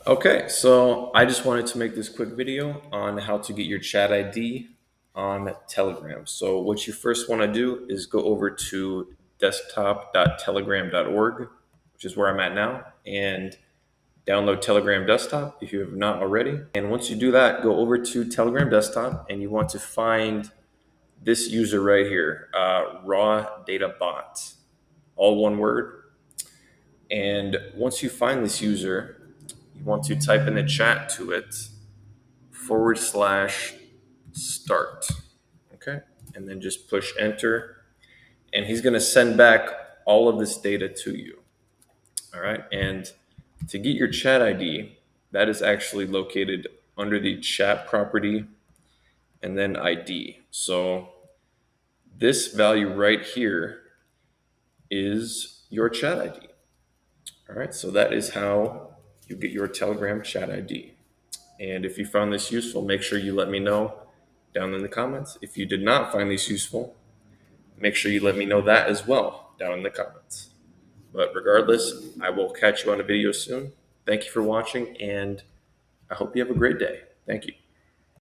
Okay, so I just wanted to make this quick video on how to get your chat ID on Telegram. So what you first want to do is go over to desktop.telegram.org, which is where I'm at now, and download Telegram Desktop if you have not already. And once you do that, go over to Telegram Desktop and you want to find this user right here, Raw Data Bot, all one word. And once you find this user, you want to type in the chat to it /start. Okay. And then just push enter. And he's going to send back all of this data to you. All right. And to get your chat ID, that is actually located under the chat property and then ID. So this value right here is your chat ID. All right. So that is how you get your Telegram chat ID. And if you found this useful, make sure you let me know down in the comments. If you did not find this useful, make sure you let me know that as well down in the comments. But regardless, I will catch you on a video soon. Thank you for watching, and I hope you have a great day. Thank you.